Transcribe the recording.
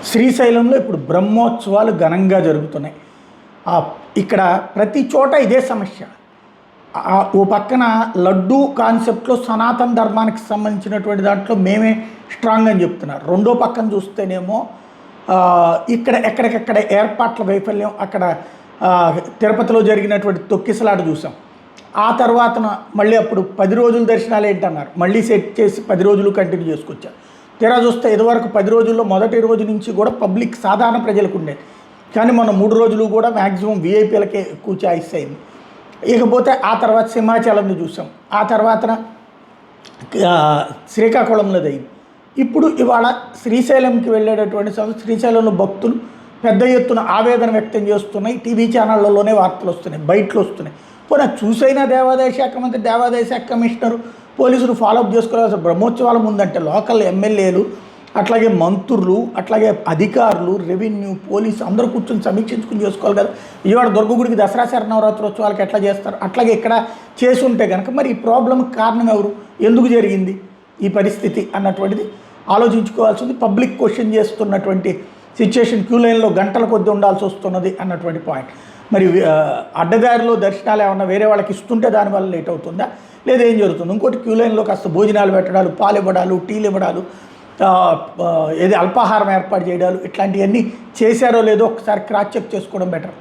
శ్రీశైలంలో ఇప్పుడు బ్రహ్మోత్సవాలు ఘనంగా జరుగుతున్నాయి. ఇక్కడ ప్రతి చోట ఇదే సమస్య. ఓ పక్కన లడ్డూ కాన్సెప్ట్లో సనాతన ధర్మానికి సంబంధించినటువంటి దాంట్లో మేమే స్ట్రాంగ్ అని చెప్తున్నారు. రెండో పక్కన చూస్తేనేమో ఇక్కడ ఎక్కడికెక్కడ ఏర్పాట్ల వైఫల్యం. అక్కడ తిరుపతిలో జరిగినటువంటి తొక్కిసలాట చూసాం. ఆ తర్వాత మళ్ళీ అప్పుడు 10 రోజుల దర్శనాలు ఏంటన్నారు, మళ్ళీ సెట్ చేసి 10 రోజులు కంటిన్యూ చేసుకొచ్చారు. తీరా చూస్తే ఇదివరకు 10 రోజుల్లో మొదటి రోజు నుంచి కూడా పబ్లిక్ సాధారణ ప్రజలకు ఉండేది. కానీ మొన్న 3 రోజులు కూడా మ్యాక్సిమం వీఐపీలకే ఎక్కువ ఛాయిస్ అయింది. ఇకపోతే ఆ తర్వాత సింహాచలంని చూసాం, ఆ తర్వాత శ్రీకాకుళంలో అయింది. ఇప్పుడు ఇవాళ శ్రీశైలంకి వెళ్ళేటటువంటి శ్రీశైలంలో భక్తులు పెద్ద ఎత్తున ఆవేదన వ్యక్తం చేస్తున్నాయి. టీవీ ఛానళ్లలోనే వార్తలు వస్తున్నాయి, బయటలు వస్తున్నాయి. పోనీ చూసైనా దేవాదాయ శాఖ మంత్రి, దేవాదాయ శాఖ కమిషనరు, పోలీసులు ఫాలోఅప్ చేసుకోవాల్సిన బ్రహ్మోత్సవాల ముందంటే లోకల్ ఎమ్మెల్యేలు, అట్లాగే మంత్రులు, అట్లాగే అధికారులు, రెవెన్యూ, పోలీసు అందరూ కూర్చొని సమీక్షించుకుని చేసుకోవాలి కదా. ఇవాళ దుర్గగుడికి దసరా శరన్నవరాత్రోత్సవాలకు ఎట్లా చేస్తారు, అట్లాగే ఇక్కడ చేసి ఉంటే కనుక మరి ఈ ప్రాబ్లంకి కారణం ఎవరు, ఎందుకు జరిగింది ఈ పరిస్థితి అన్నటువంటిది ఆలోచించుకోవాల్సింది. పబ్లిక్ క్వశ్చన్ చేస్తున్నటువంటి సిచ్యుయేషన్, క్యూ లైన్లో గంటల కొద్దీ ఉండాల్సి వస్తున్నది అన్నటువంటి పాయింట్. మరి అడ్డదారిలో దర్శనాలు ఏమన్నా వేరే వాళ్ళకి ఇస్తుంటే దానివల్ల లేట్ అవుతుందా, లేదా ఏం జరుగుతుంది? ఇంకోటి, క్యూ లైన్లో కాస్త భోజనాలు పెట్టడాలు, పాలు ఇవ్వడాలు, టీలు ఇవ్వడాలు, ఏది అల్పాహారం ఏర్పాటు చేయడాలు, ఇట్లాంటివన్నీ చేశారో లేదో ఒకసారి క్రాస్ చెక్ చేసుకోవడం బెటర్.